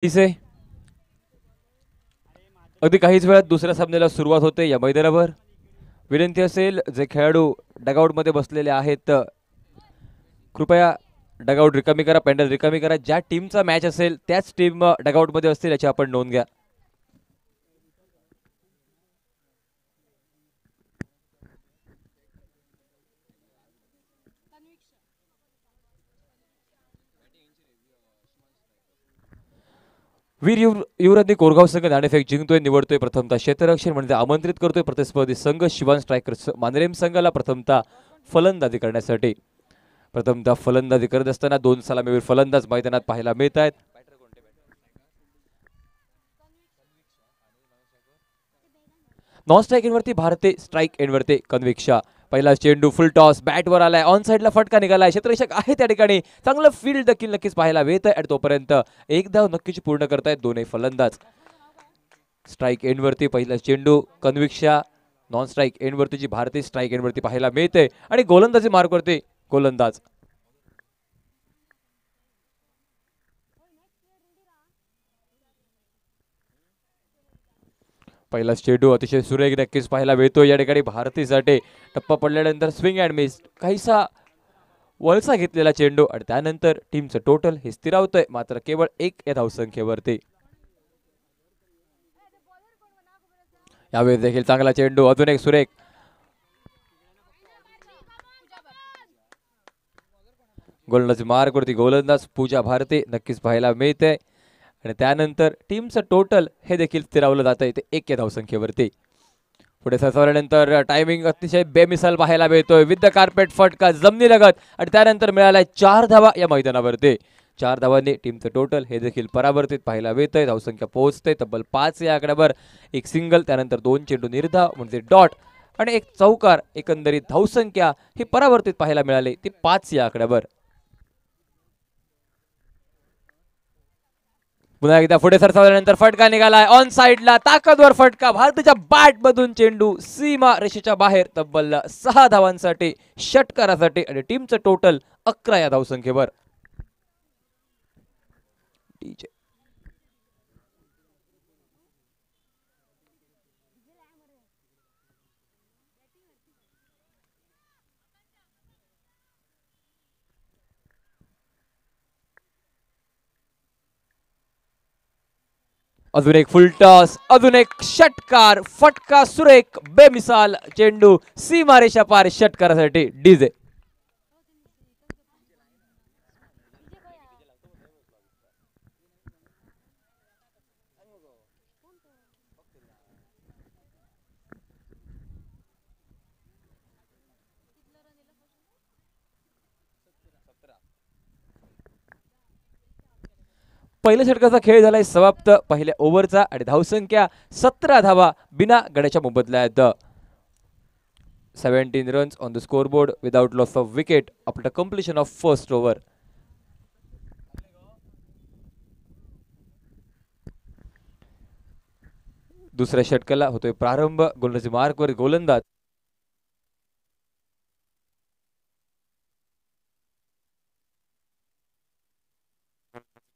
तिसे अगदी काहीच वेळात दुसऱ्या सामन्याला सुरुवात होते या मैदानावर. विनंती असेल जे खेळाडू डगआउट मध्ये बसलेले आहेत कृपया डगआउट रिकामी करा, पॅन्डल रिकामी करा. ज्या टीमचा मॅच असेल त्याच टीम डगआउट मध्ये असतील याची आपण नोंद घ्या. वीर युवराजने कोरगाव संघ नाणेफेक जिंकतोय, निवडतोय प्रथमतः क्षेत्ररक्षण म्हणजे आमंत्रित करतोय प्रतिस्पर्धी संघ शिवान स्ट्रायकर्स मानरेम संघाला प्रथमतः फलंदाजी करण्यासाठी. प्रथमतः फलंदाजी करत असताना दोन सलामीवीर फलंदाज मैदानात पाहायला मिळत आहेत. नॉन स्ट्राइक एंडवरती भारतीय, स्ट्राइक एंडवरती कन्विक्षा. पहिला चेंडू फुल टॉस बॅटवर आलाय, ऑन साइडला फटका निघालाय. क्षेत्ररक्षक आहे त्या ठिकाणी, चांगलं फील्ड देखील नक्कीच पाहायला मिळत आहे. आणि तोपर्यंत एक धाव नक्कीच पूर्ण करतायत दोन्ही फलंदाज. स्ट्राइक एंडवरती पहिला चेंडू कन्विक्षा, नॉन स्ट्राइक एंडवरती जी भारतीय स्ट्राइक एंडवरती पाहायला मिळते. आणि गोलंदाजी मार्कवरती गोलंदाज. पहिला चेंडू अतिशय सुरेख नक्कीच पाहायला मिळतो या ठिकाणी भारतीसाठी. टप्पा पडल्यानंतर स्विंग अँड मिस, काहीसा वळसा घेतलेला चेंडू आणि त्यानंतर टीमचं टोटल हे स्थिरावतंय मात्र केवळ एक या धावसंख्येवरती. यावेळी देखील चांगला चेंडू, अजून एक सुरेख. गोलंदाज मार्कवरती गोलंदाज पूजा भारती नक्कीच पाहायला मिळते. आणि त्यानंतर टीमचं टोटल हे देखील स्थिरावलं जातं इथे एक या धावसंख्येवरती. पुढे सरसावल्यानंतर टायमिंग अतिशय बेमिसाल पाहायला मिळतोय. विथ द कार्पेट फटका जमिनीलगत आणि त्यानंतर मिळालाय 4 धावा या मैदानावरती. 4 धावांनी टीमचं टोटल हे देखील परावर्तित पाहायला मिळतंय. धावसंख्या पोहोचते तब्बल 5 या आकड्यावर. एक सिंगल, त्यानंतर 2 चेंडू निर्धाव म्हणजे डॉट आणि एक चौकार. एकंदरीत धावसंख्या ही परावर्तित पाहायला मिळाली ती 5 या आकड्यावर. पुन्हा एकदा पुढे सरसावल्यानंतर फटका निघालाय ऑन साइडला, ताकदवर फटका. भारताच्या बॅट मधून चेंडू सीमा रेषेच्या बाहेर तब्बल 6 धावांसाठी, षटकारासाठी आणि टीमचं टोटल 11 या धावसंख्येवर. अजून एक फुल टॉस, अजून एक षटकार, फटका सुरेख बेमिसाल चेंडू सीमारेषा पार षटकारासाठी. डीजे पहिल्या षटकाचा खेळ झालाय समाप्त पहिल्या ओव्हरचा आणि धावसंख्या 17 धावा बिना गड्याच्या मोबदल्या आहेत. 17 runs on the scoreboard without loss of wicket after completion of first over. दुसऱ्या षटकाला होतोय प्रारंभ. गोलंदाजी मार्कवर गोलंदाज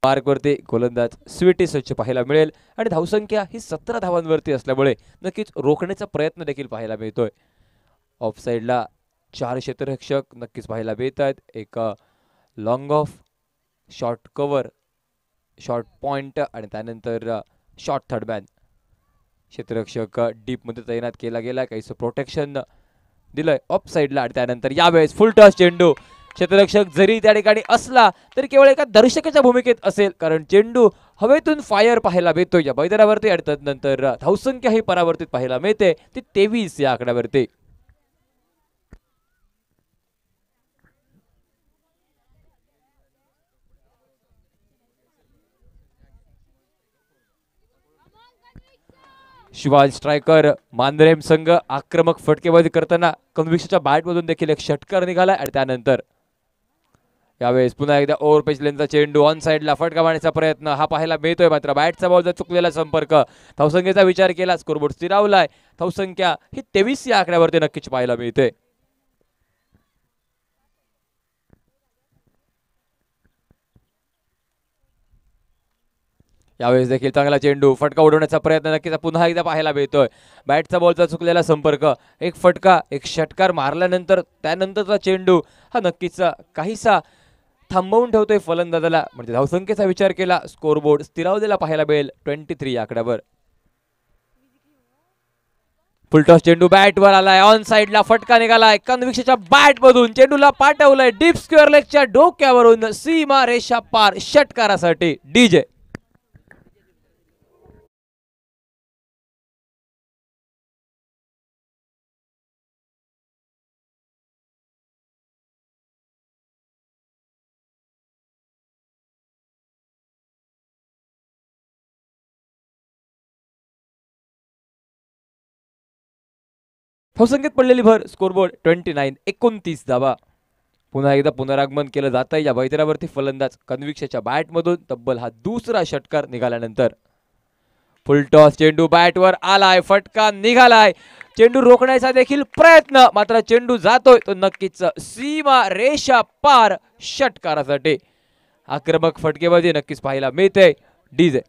मार्कवरती गोलंदाज स्वीटी स्वच्छ पाहायला मिळेल आणि धावसंख्या ही 17 धावांवरती असल्यामुळे नक्कीच रोखण्याचा प्रयत्न देखील पाहायला मिळतोय. ऑफ साइडला 4 क्षेत्ररक्षक नक्कीच पाहायला मिळत आहेत. एक long of, short cover, short point आणि त्यानंतर शॉर्ट थर्डमॅन. क्षेत्ररक्षक डीप मध्ये तैनात केला गेला, काहीसं प्रोटेक्शन दिलंय ऑफ साइडला. आणि त्यानंतर यावेळेस फुल टॉस चेंडू. क्षेत्ररक्षक जरी त्या ठिकाणी असला तरी केवळ एका दर्शकाच्या भूमिकेत असेल, कारण चेंडू हवेतून फायर पाहायला मिळतो या मैदानावरती. आणि त्यानंतर धावसंख्या ही परावर्तित पाहायला मिळते ती 23 या आकड्यावरती. शिवाज स्ट्रायकर मांद्रेम संघ आक्रमक फटकेबाजी करताना कन्विक्शनच्या बॅटमधून देखील एक षटकार निघालाय. आणि त्यानंतर यावेळेस पुन्हा एकदा ओव्हर पिच लेनचा चेंडू ऑन साइडला फटका मारण्याचा प्रयत्न हा पाहायला मिळतोय, मात्र बॅटचा बॉलचा चुकलेला संपर्क. धावसंख्येचा विचार केला, स्कोरबोर्ड स्थिरावलाय. धावसंख्या ही 23 या आकड्यावरती नक्कीच पाहायला मिळते. यावेळेस देखील चांगला चेंडू, फटका उडवण्याचा प्रयत्न नक्कीच पुन्हा एकदा पाहायला मिळतोय. बॅटचा बॉलचा चुकलेला संपर्क, एक फटका, एक षटकार मारल्यानंतर त्यानंतरचा चेंडू हा नक्कीच काहीसा थांबवून ठेवतोय फलंदाजाला. म्हणजे धावसंख्येचा विचार केला, स्कोरबोर्ड स्थिरावलेला पाहायला मिळेल 23 या आकड्यावर. फुलटॉस चेंडू बॅटवर आलाय, ऑन साइडला फटका निघालाय, कन्विक्षच्या बॅट मधून चेंडूला पाठवलंय डीप स्क्वेअर लेगच्या डोक्यावरून सीमा रेषा पार षटकारासाठी डीजे. धावसंख्येत पडलेली भर, स्कोरबोर्ड 29, 29 धावा. पुन्हा एकदा पुनरागमन केलं जात आहे या मैदानावरती फलंदाज कन्विक्षच्या बॅटमधून तब्बल हा दुसरा षटकार निघाल्यानंतर. फुलटॉस चेंडू बॅटवर आलाय, फटका निघालाय, चेंडू रोखण्याचा देखील प्रयत्न, मात्र चेंडू जातोय तो नक्कीच सीमा रेषा पार षटकारासाठी. आक्रमक फटकेबाजी नक्कीच पाहायला मिळते डीजे.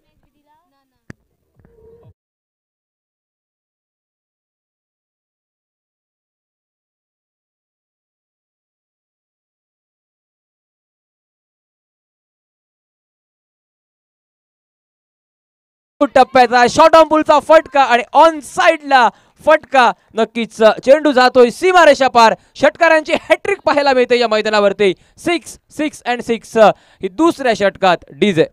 टप्प्याचा शॉर्ट ऑन पुलचा फटका आणि ऑन साइडला फटका, नक्कीच चेंडू जातोय सीमारेषा पार. षटकारांची हॅट्रिक पाहायला मिळते या मैदानावरती. 6, 6 अँड 6 ही दुसऱ्या षटकात डीजे.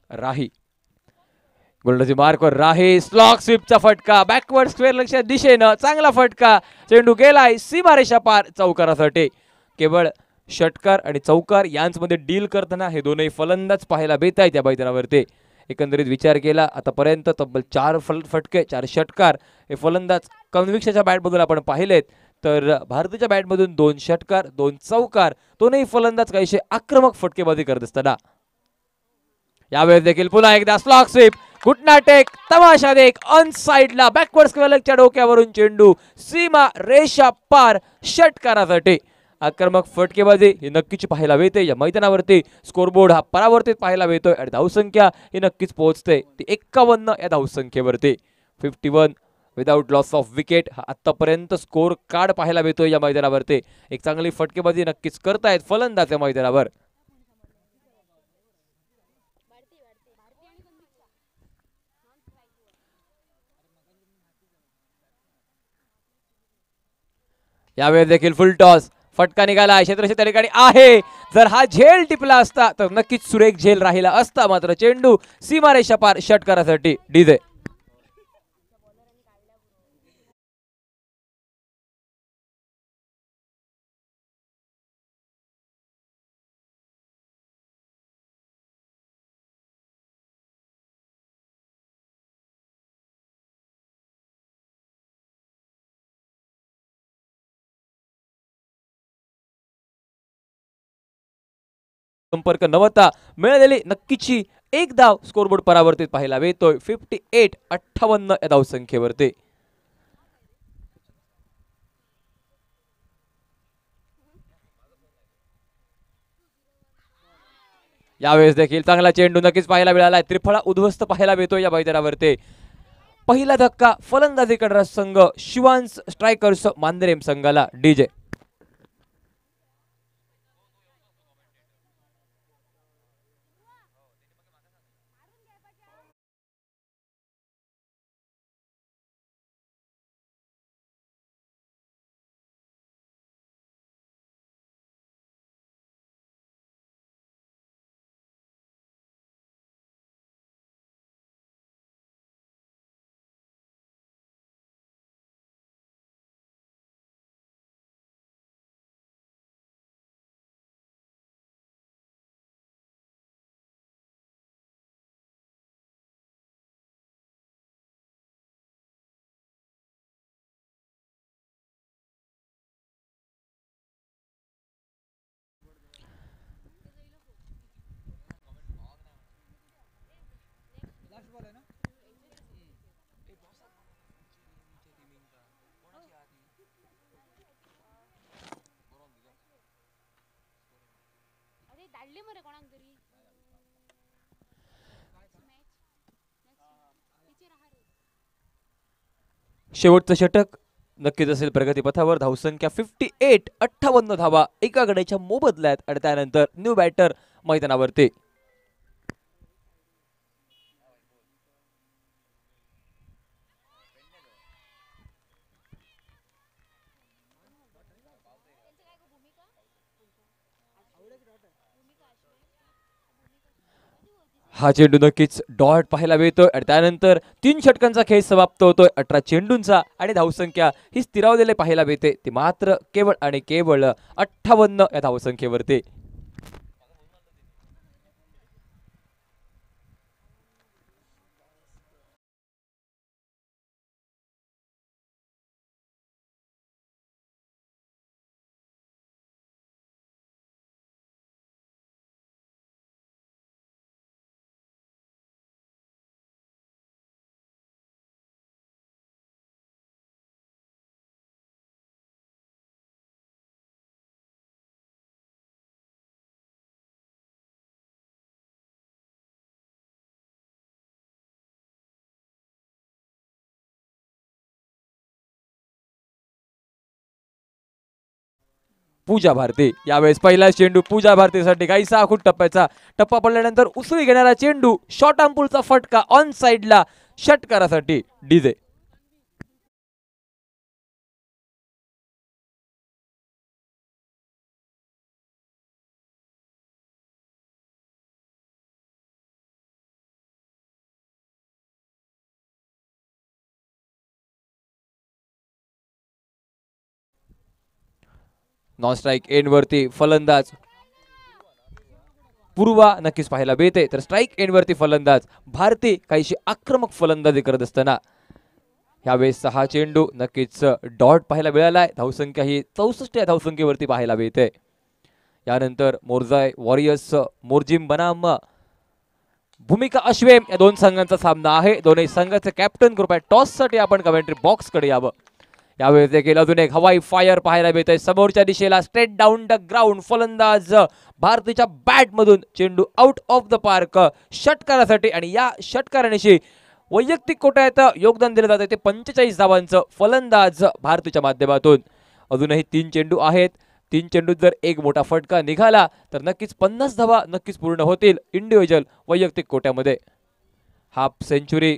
राही गोलंदाजी मार्कवर राही, स्लॉक स्वीपचा फटका, बॅकवर्ड स्क्वेअर लक्ष दिशेनं चांगला फटका, चेंडू गेलाय सीमारेषा पार चौकारासाठी. केवळ षटकार आणि चौकार यांमध्ये डील करताना हे दोनही फलंदाज पाहायला मिळत आहेत या मैदानावरती. एकंदरीत विचार केला आतापर्यंत तब्बल 4 फटके, 4 षटकार हे फलंदाज कन्विक्षच्या बॅटमधून आपण पाहिलेत. तर भारताच्या बॅटमधून 2 षटकार, 2 चौकार, दोनही फलंदाज काहीशे आक्रमक फटकेबाजी करत असताना. यावेळेस देखील पुन्हा एकदा स्लॉक स्वीप, घुटना टेक, तमाशा देख, ऑन साइडला बॅकवर्ड स्क्वेअरच्या डोक्यावरून चेंडू सीमा रेषा पार षटकारासाठी. आक्रमक फटकेबाजी ही नक्कीच पाहायला मिळते या मैदानावरती. स्कोरबोर्ड हा परावर्तित पाहायला मिळतोय आणि धावसंख्या ही नक्कीच पोहोचते ती 51 या धावसंख्येवरती. 51 विदाउट लॉस ऑफ विकेट हा आतापर्यंत स्कोर कार्ड पाहायला मिळतोय या मैदानावरती. एक चांगली फटकेबाजी नक्कीच करतायत फलंदाज या मैदानावर. यावेळेस देखील फुल टॉस, फटका निघाला, क्षेत्ररक्षक त्या ठिकाणी आहे. जर हा झेल टिपला असता तर नक्कीच सुरेख झेल राहिला असता, मात्र चेंडू सीमारेषा पार षटकारासाठी डीजे. संपर्क नव्हता, मिळालेली नक्कीची एक धाव स्कोरबोर्ड परावर्तित पाहायला मिळतोय 58-58 या धावसंख्येवरती. यावेळेस देखील चांगला चेंडू नक्कीच पाहायला मिळाला, त्रिफळा उद्ध्वस्त पाहायला मिळतोय या मैदानावरती. पहिला धक्का फलंदाजी करणारा संघ शिवांश स्ट्रायकर्स मांजरेम संघाला डीजे. शेवटचं षटक नक्कीच असेल प्रगतीपथावर. धावसंख्या 58, 58 धावा एका गड्याच्या मोबदल्यात आणि त्यानंतर न्यू बॅटर मैदानावरती. हा चेंडू नक्कीच डॉट पाहायला मिळतोय आणि त्यानंतर 3 षटकांचा खेळ समाप्त होतोय 18 चेंडूंचा आणि धावसंख्या ही स्थिरावलेली पाहायला मिळते ती मात्र केवळ आणि केवळ 58 या धावसंख्येवरती. पूजा भारती यावेळेस पहिला चेंडू पूजा भारतीसाठी काहीसा आखूड टप्प्याचा टप्पा पडल्यानंतर उसळी घेणारा चेंडू शॉर्ट आर्मपुलचा फटका ऑन साइडला षटकारासाठी डीजे. नॉन स्ट्राईक एंड वरती फलंदाज पूर्वा नक्कीच पाहायला मिळते तर स्ट्राईक एंड वरती फलंदाज भारती काहीशी आक्रमक फलंदाजी करत असताना यावेळेस 6 चेंडू नक्कीच डॉट पाहायला मिळालाय. धावसंख्या ही 64 या धावसंख्येवरती पाहायला मिळते. यानंतर मोरजाय वॉरियर्स मोरजिम बनाम भूमिका अश्वेम या दोन संघांचा सामना आहे. दोन्ही संघाचे कॅप्टन कृपया टॉस साठी आपण कमेंट्री बॉक्स कडे यावं. यावेळेस देखील अजून एक हवाई फायर पाहायला मिळतोय समोरच्या दिशेला स्ट्रेट डाऊन द ग्राउंड. फलंदाज भारतीच्या बॅट मधून चेंडू आउट ऑफ द पार्क षटकारासाठी आणि या षटकारानिशी वैयक्तिक कोट्यात योगदान दिलं जातं ते 45 धावांचं फलंदाज भारतीच्या माध्यमातून. अजूनही 3 चेंडू आहेत. 3 चेंडूत जर एक मोठा फटका निघाला तर नक्कीच 50 धावा नक्कीच पूर्ण होतील इंडिव्हिज्युअल वैयक्तिक कोट्यामध्ये. हाफ सेंचुरी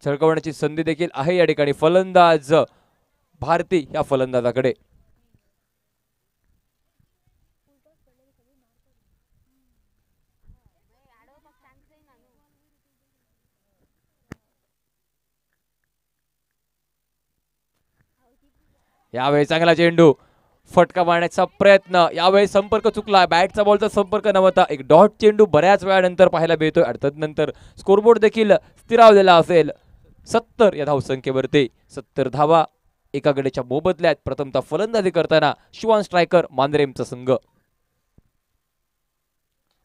झळकवण्याची संधी देखील आहे या ठिकाणी फलंदाज भारती या फलंदाजाकडे. यावेळी चांगला चेंडू फटका मारण्याचा प्रयत्न यावेळी संपर्क चुकला. बॅटचा बॉलचा संपर्क नव्हता. एक डॉट चेंडू बऱ्याच वेळानंतर पाहायला मिळतोय आणि तदनंतर स्कोरबोर्ड देखील स्थिरावलेला असेल 70 या धावसंख्येवरती. 70 धावा एका गड्याच्या मोबदल्यात प्रथमतः फलंदाजी करताना शिवान स्ट्रायकर मांजरेमचा संघ.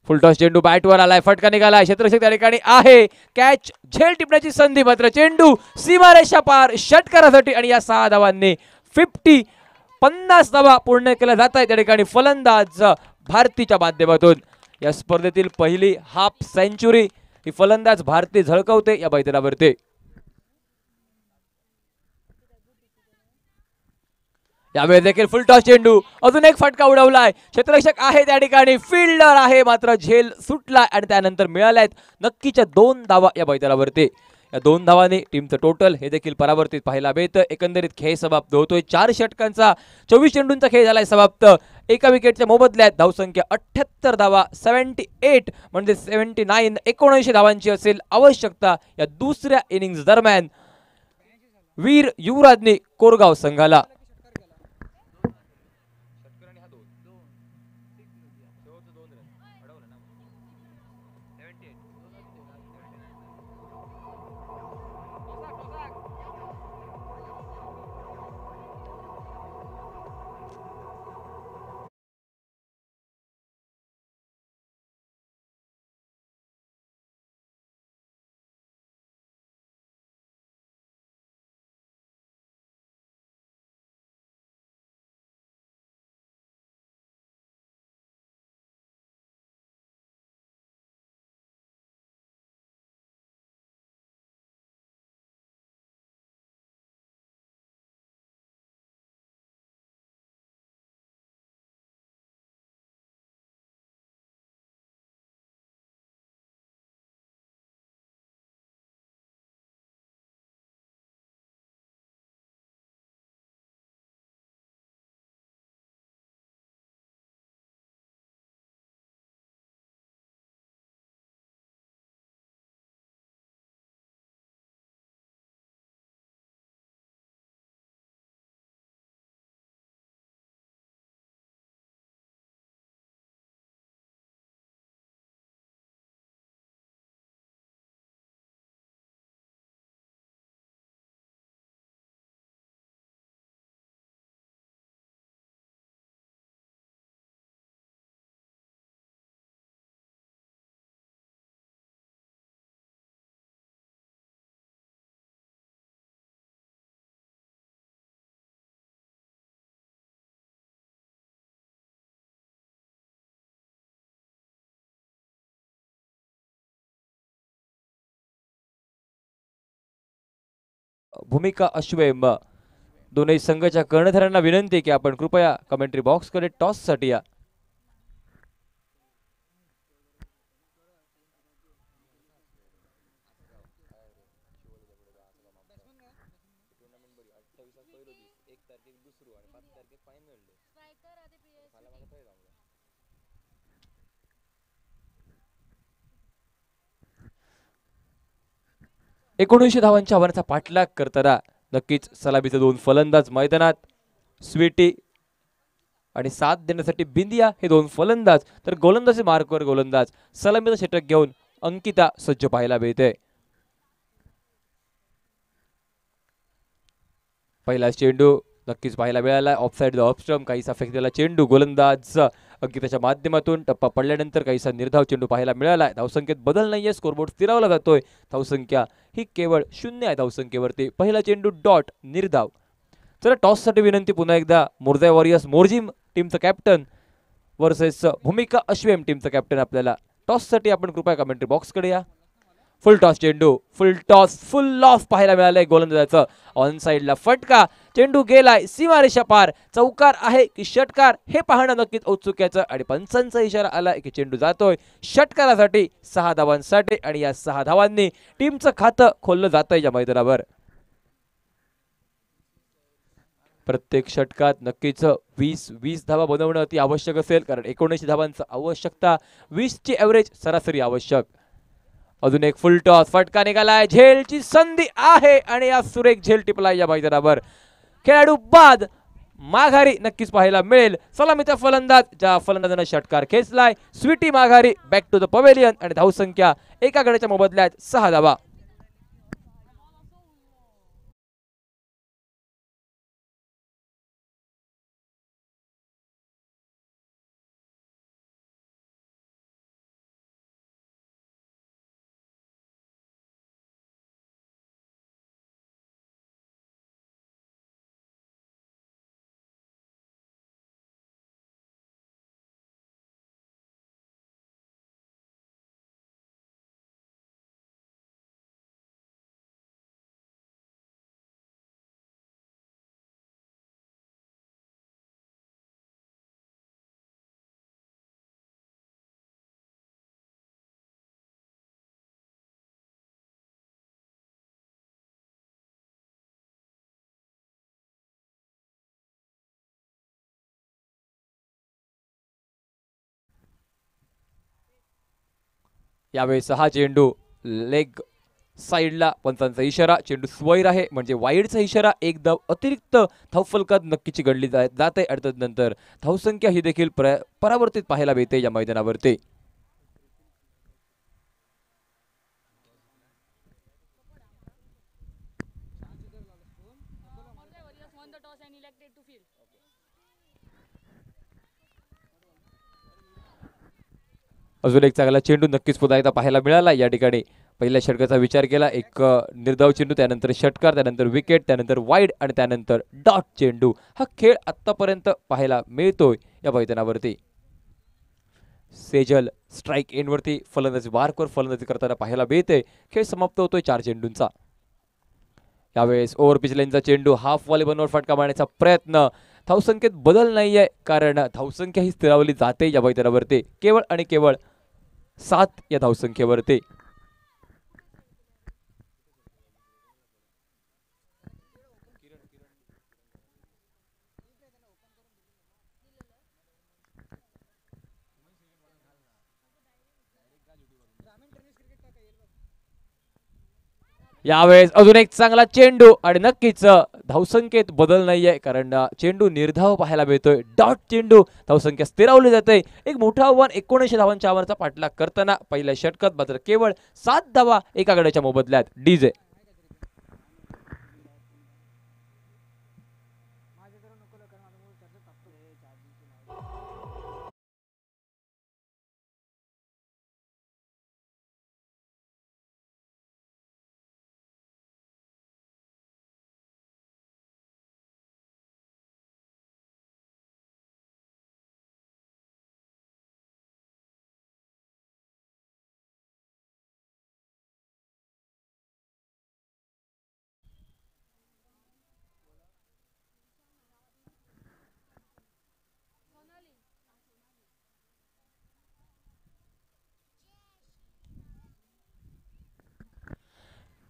फुलटॉस चेंडू बॅटवर आलाय फटका निघालाय क्षेत्ररक्षक त्या ठिकाणी आहे. कॅच झेल टिपण्याची संधी मात्र चेंडू सीमारेषा पार षटकारासाठी आणि या 6 धावांनी 50 धावा पूर्ण केल्या जात आहेत त्या ठिकाणी फलंदाज भारतीच्या माध्यमातून. या स्पर्धेतील पहिली हाफ सेंचुरी ही फलंदाज भारती झळकवते या मैदानावरती. यावेळी देखील फुलटॉस चेंडू अजून एक फटका उडवलाय. क्षेत्ररक्षक आहे त्या ठिकाणी फिल्डर आहे मात्र झेल सुटलाय आणि त्यानंतर मिळाल्यात नक्कीच्या 2 धावा या मैदानावरती. या 2 धावांनी टीमचं टोटल हे देखील परावर्तित पाहायला मिळतं. एकंदरीत खेळ समाप्त होतोय 4 षटकांचा 24 चेंडूंचा खेळ झालाय समाप्त. एका विकेटच्या मोबदल्यात धावसंख्या 78 धावा 78 म्हणजे 79 धावांची असेल आवश्यकता या दुसऱ्या इनिंग्स दरम्यान वीर युवराजने कोरगाव संघाला. भूमिका अश्वेम दोनही संघाच्या कर्णधारांना विनंती की आपण कृपया कमेंट्री बॉक्सकडे टॉससाठी या. एकोणीसशे धावांच्या आव्हानाचा पाठलाग करताना नक्कीच सलामीचे दोन फलंदाज मैदानात, स्वीटी आणि साथ देण्यासाठी बिंदिया हे दोन फलंदाज, तर गोलंदाजी मार्कवर गोलंदाज सलामीचं षटक घेऊन अंकिता सज्ज पाहायला मिळते. पहिला चेंडू नक्कीच पाहायला मिळाला, ऑफसाइड द ऑफस्टम, काहीसा फेकलेला चेंडू गोलंदाज अंकिताच्या माध्यमातून टप्पा पडल्यानंतर काहीसा निर्धाव चेंडू पाहायला मिळाला. धावसंख्येत बदल नाहीये, स्कोरबोर्ड स्थिरावला जातोय. धावसंख्या ही केवळ 0 आहे धावसंख्येवरती. पहिला चेंडू डॉट निर्धाव. चला टॉससाठी विनंती पुन्हा एकदा. मोरजा वॉरियर्स मोरजिम टीमचं कॅप्टन वर्सेस भूमिका अश्वेम टीमचं कॅप्टन. आपल्याला टॉससाठी आपण कृपया कमेंट्री बॉक्सकडे या. फुल टॉस चेंडू, फुल टॉस, फुल ऑफ पाहायला मिळालंय गोलंदाजाचं. ऑन साइडला फटका, चेंडू गेलाय सीमारेषा पार. चौकार आहे की षटकार हे पाहणं नक्कीच औत्सुक्याचं. आणि पंचांचा इशारा आला की चेंडू जातोय षटकारासाठी 6 धावांसाठी. आणि या 6 धावांनी टीमचं खातं खोललं जातंय या मैदानावर. प्रत्येक षटकात नक्कीच 20 धावा बनवणं अति आवश्यक असेल, कारण 19 धावांचं आवश्यकता, 20ची ॲव्हरेज सरासरी आवश्यक. अजून एक फुल टॉस, फटका निघालाय, झेलची संधी आहे आणि या सुरेख झेल टिपलाय या मैदानावर. खेळाडू बाद माघारी नक्कीच पाहायला मिळेल. सलामीचा फलंदाज, ज्या फलंदाजाने षटकार खेचलाय, स्वीटी माघारी बॅक टू द पवेलियन. आणि धावसंख्या एका गड्याच्या मोबदल्यात 6 धावा. यावेळेस हा चेंडू लेग साईडला, पंचांचा इशारा, चेंडू स्वैर आहे म्हणजे वाईडचा इशारा. एक धाव अतिरिक्त धावफलकात नक्कीची गणली जाते. नंतर धावसंख्या ही देखील परावर्तित पाहायला मिळते या मैदानावरती. अजून एक चांगला चेंडू नक्कीच पुन्हा एकदा पाहायला मिळाला या ठिकाणी. पहिल्या षटकाचा विचार केला, एक निर्धाव चेंडू, त्यानंतर षटकार, त्यानंतर विकेट, त्यानंतर वाईड आणि त्यानंतर डॉट चेंडू. हा खेळ आतापर्यंत पाहायला मिळतोय या मैदानावरती. सेजल स्ट्राईक एंडवरती फलंदाजी मार्कवर फलंदाजी करताना पाहायला मिळते. खेळ समाप्त होतोय 4 चेंडूंचा. यावेळेस ओव्हर पिच लाईनचा चेंडू, हाफ व्हॉलीबॉलवर फटका मारण्याचा प्रयत्न. धावसंख्येत बदल नाहीये, कारण धावसंख्या ही स्थिरावली जाते या मैदानावरती केवळ आणि केवळ 7 या धावसंख्येवरती. यावेळेस अजून एक चांगला चेंडू आणि नक्कीच धावसंख्येत बदल नाहीये, कारण चेंडू निर्धाव पाहायला मिळतोय. डॉट चेंडू, धावसंख्या स्थिरावली जाते. एक मोठं आव्हान 19 धावांच्या आव्हानाचा पाठलाग करताना पहिल्या षटकात मात्र केवळ 7 धावा एका गड्याच्या मोबदल्यात. डीजे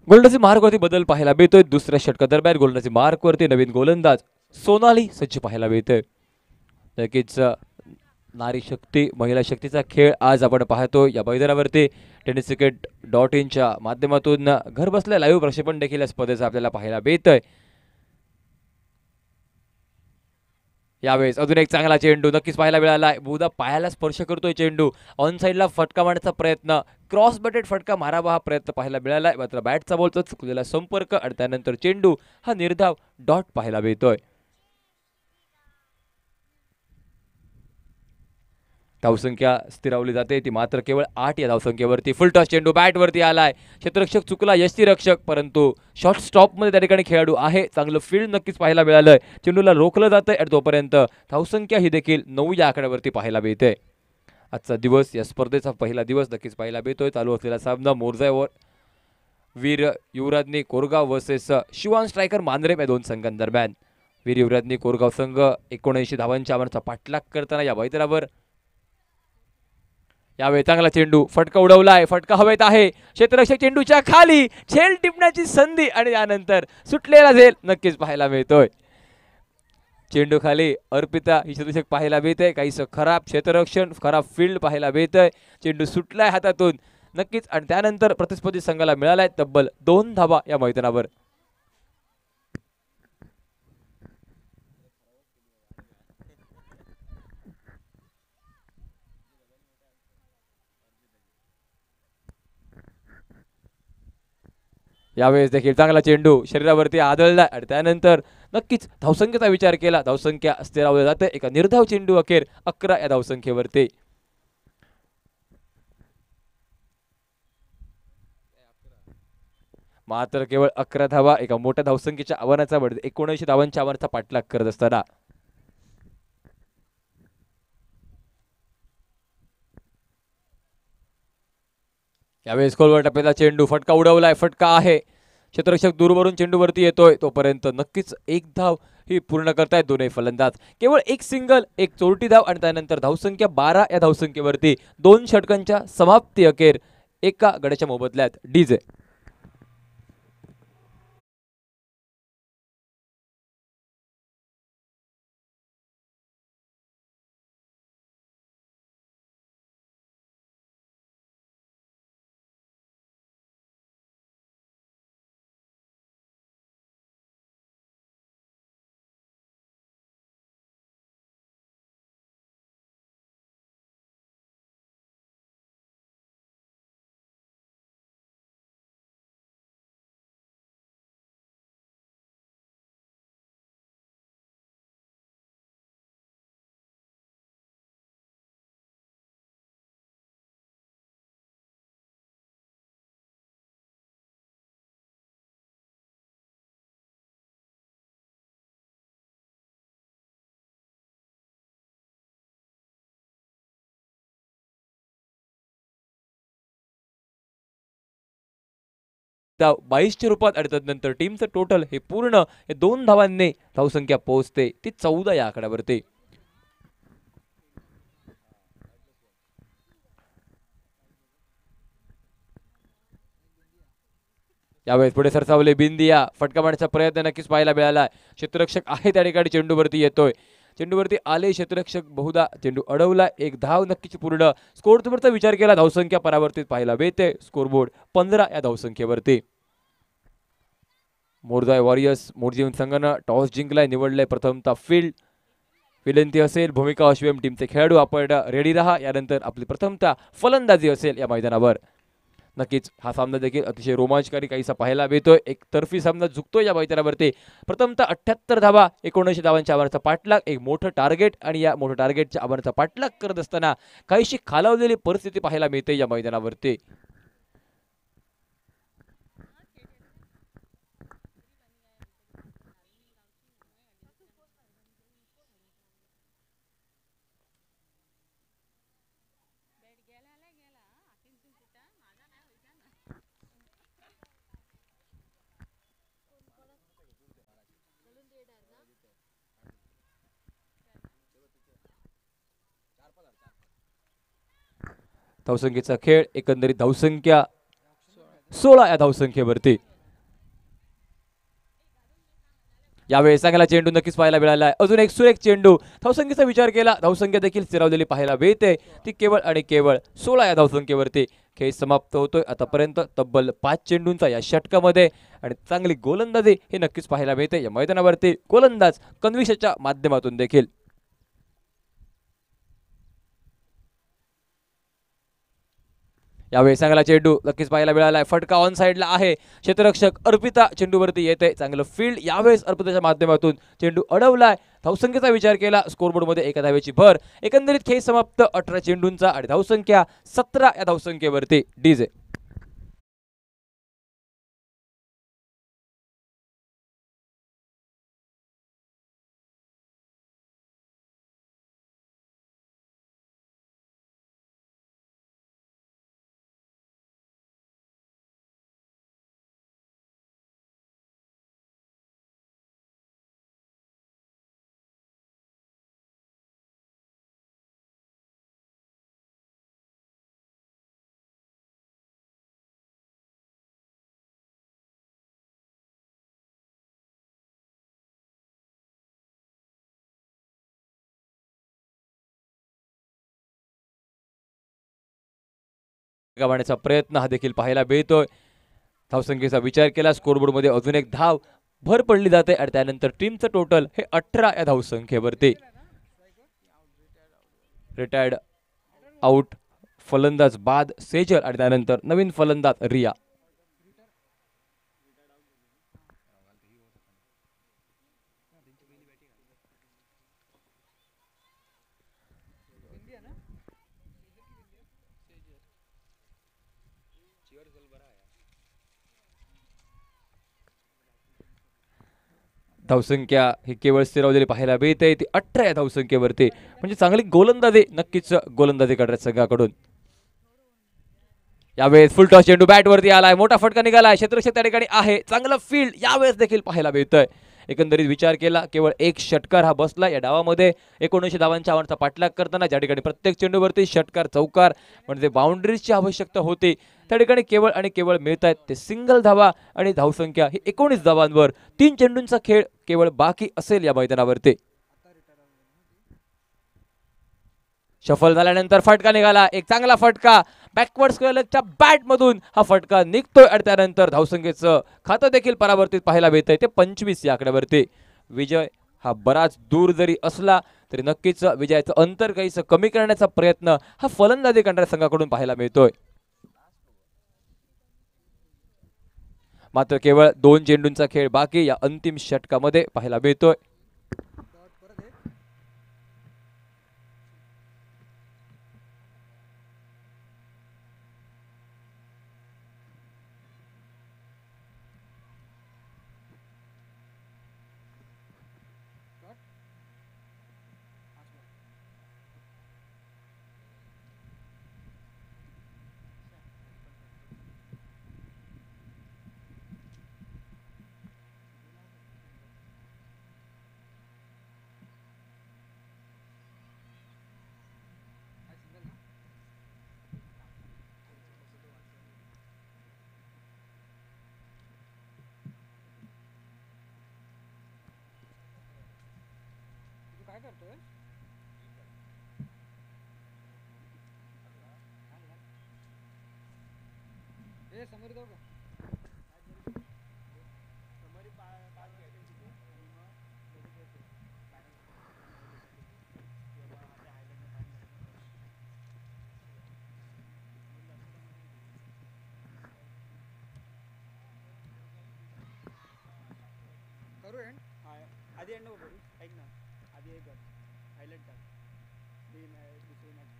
गोलंदाजी मार्कवरती बदल पाहायला मिळतोय. दुसऱ्या षटकादरम्यान गोलंदाजी मार्कवरती नवीन गोलंदाज सोनाली सज्ज पाहायला मिळतोय. नक्कीच नारी शक्ती महिला शक्तीचा खेळ आज आपण पाहतो या मैदानावरती. टेनिस क्रिकेट .inच्या माध्यमातून घर बसल्या लाईव्ह प्रक्षेपण देखील या स्पर्धेचं आपल्याला पाहायला मिळतंय. यावेळेस अजून एक चांगला चेंडू नक्कीच पाहायला मिळाला. बहुधा पायाला स्पर्श करतोय चेंडू. ऑन साईडला फटका मारण्याचा प्रयत्न, क्रॉस बटेड फटका मारावा हा प्रयत्न पाहायला मिळाला. मात्र बॅटचा बॉलचा चुकलेला संपर्क आणि त्यानंतर चेंडू हा निर्धाव डॉट पाहायला मिळतोय. धावसंख्या स्थिरावली जाते ती मात्र केवळ 8 या धावसंख्येवरती. फुलटॉस चेंडू बॅटवरती आलाय. क्षेत्ररक्षक चुकला यष्टीरक्षक, परंतु शॉर्ट स्टॉप मध्ये त्या ठिकाणी खेळाडू आहे. चांगलं फील्ड नक्कीच पाहायला मिळालंय. चेंडूला रोखलं जातंय आणि तोपर्यंत धावसंख्या ही देखील 9 या आकड्यावरती पाहायला मिळते. आजचा दिवस या स्पर्धेचा पहिला दिवस नक्कीच पाहायला मिळतोय. चालू असलेला सामना मोरजावर वीर युवराजनी कोरगाव वर्सेस शिवान स्ट्रायकर मांजरेम या दोन संघांदरम्यान. वीर युवराजनी कोरगाव संघ 79 धावांच्या आव्हानाचा पाठलाग करताना या मैदानावर. यावेळी चांगला चेंडू, फटका उडवलाय, फटका हवेत आहे. क्षेत्ररक्षक चेंडूच्या खाली, झेल टिपण्याची संधी आणि यानंतर सुटलेला झेल नक्कीच पाहायला मिळतोय. चेंडू खाली अर्पिता ही क्षेत्ररक्षक पाहायला मिळते. काहीसं खराब क्षेत्ररक्षण, खराब फील्ड पाहायला मिळतंय. चेंडू सुटलाय हातातून नक्कीच आणि त्यानंतर प्रतिस्पर्धी संघाला मिळालाय तब्बल 2 धावा या मैदानावर. यावेळेस देखील चांगला चेंडू शरीरावरती आदळला आणि त्यानंतर नक्कीच धावसंख्येचा विचार केला. धावसंख्या स्थिरावली जाते एका निर्धाव चेंडू अखेर 11 या धावसंख्येवरती. मात्र केवळ 11 धावा एका मोठ्या धावसंख्येच्या आव्हानाचा 79 धावांच्या आव्हानाचा पाठलाग करत असताना. यावेळेस खोलवर टप्प्याचा चेंडू, फटका उडवलाय, फटका आहे. क्षेत्ररक्षक दूरवरून चेंडूवरती येतोय तोपर्यंत नक्कीच एक धाव ही पूर्ण करतायत दोन्ही फलंदाज. केवळ एक सिंगल, एक चोरटी धाव आणि त्यानंतर धावसंख्या 12 या धावसंख्येवरती. 2 षटकांच्या समाप्ती अखेर एका गड्याच्या मोबदल्यात डीजे. धाव 22च्या रूपात आणि त्यानंतर टीमचं टोटल हे पूर्ण हे 2 धावांनी धावसंख्या पोहोचते ती 14 या आकड्यावरती. यावेळेस पुढे सरसावले बिंदिया, फटका मारण्याचा प्रयत्न नक्कीच पाहायला मिळाला. क्षेत्ररक्षक आहे त्या ठिकाणी चेंडूवरती येतोय. चेंडूवरती आले क्षेत्ररक्षक, बहुधा चेंडू अडवला. एक धाव नक्कीच पूर्ण. स्कोर तुमचा विचार केला धावसंख्या परावर्तित पाहायला मिळते. स्कोरबोर्ड 15 या धावसंख्येवरती. मोरजाय वॉरियर्स मोरजीवन संघानं टॉस जिंकलाय, निवडलाय प्रथमतः फील्ड. विनंती असेल भूमिका अश्विम टीमचे खेळाडू आपण रेडी राहा. यानंतर आपली प्रथमतः फलंदाजी असेल या मैदानावर. नक्कीच हा सामना देखील अतिशय रोमांचकारी काहीसा पाहायला मिळतोय. एक तर्फी सामना झुकतोय या मैदानावरती. प्रथमतः 78 धावा 79 धावांच्या आव्हानाचा पाठलाग, एक मोठं टार्गेट आणि या मोठ्या टार्गेटच्या आव्हानाचा पाठलाग करत असताना काहीशी खालावलेली परिस्थिती पाहायला मिळते या मैदानावरती. धावसंख्येचा खेळ, एकंदरीत धावसंख्या 16 या धावसंख्येवरती. यावेळी चांगला चेंडू नक्कीच पाहायला मिळाला आहे. अजून एक सुरेख चेंडू. धावसंख्येचा विचार केला, धावसंख्या देखील स्थिरावलेली पाहायला मिळते. ती केवळ आणि केवळ 16 या धावसंख्येवरती खेळ समाप्त होतोय. आतापर्यंत तब्बल 5 चेंडूंचा या षटकामध्ये आणि चांगली गोलंदाजी हे नक्कीच पाहायला मिळते या मैदानावरती. गोलंदाज कन्विशच्या माध्यमातून देखील. यावेळी चांगला चेंडू नक्कीच पाहायला मिळाला. फटका ऑन साइडला आहे. क्षेत्ररक्षक अर्पिता चेंडूवरती येते. चांगलं फील्ड यावेळेस अर्पिताच्या माध्यमातून. चेंडू अडवलाय. धावसंख्येचा विचार केला, स्कोरबोर्डमध्ये एका धावेची भर. एकंदरीत खेळ समाप्त 18 चेंडूंचा आणि धावसंख्या 17 या धावसंख्येवरती. डीजे गमावण्याचा प्रयत्न हा देखील पाहायला मिळतोय. धावसंख्येचा विचार केला, स्कोरबोर्डमध्ये अजून एक धाव भर पडली जाते आणि त्यानंतर टीमचं टोटल हे 18 या धावसंख्येवरती. रिटायर्ड आउट फलंदाज बाद सेजल आणि त्यानंतर नवीन फलंदाज रिया. धावसंख्या ही केवळ स्थिरावलेली पाहायला मिळते. ती 18 या धावसंख्येवरती. म्हणजे चांगली गोलंदाजी नक्कीच गोलंदाजी करण्यात संघाकडून. यावेळेस फुल टॉस चेंडू बॅटवरती आलाय. मोठा फटका निघालाय. क्षेत्ररक्षक त्या ठिकाणी आहे. चांगलं फील्ड यावेळेस देखील पाहायला मिळतंय. एकंदरीत विचार केला, केवळ एक षटकार हा बसला या डावामध्ये. 19 धावांच्या आव्हानाचा पाठलाग करताना ज्या ठिकाणी प्रत्येक चेंडूवरती षटकार चौकार म्हणजे बाउंड्रीजची आवश्यकता होती, त्या ठिकाणी केवळ आणि केवळ मिळत आहेत ते सिंगल धावा आणि धावसंख्या ही 19 धावांवर. 3 चेंडूंचा खेळ केवळ बाकी असेल या मैदानावरती. शफल झाल्यानंतर फटका निघाला. एक चांगला फटका बॅकवर्ड स्क्वेअरच्या बॅट मधून हा फटका निघतोय आणि त्यानंतर धावसंख्येचं खातं देखील परावर्तित पाहायला मिळतंय. ते 25 या आकड्यावरती. विजय हा बराच दूर जरी असला तरी नक्कीच विजयाचं अंतर काहीसं कमी करण्याचा प्रयत्न हा फलंदाजी करणाऱ्या संघाकडून पाहायला मिळतोय. मात्र केवळ 2 चेंडूंचा खेळ बाकी या अंतिम षटकामध्ये पाहायला मिळतोय. आधी एंड नको करू, ऐक ना, आधी एक हायलाइट टाक. दुसरी मॅच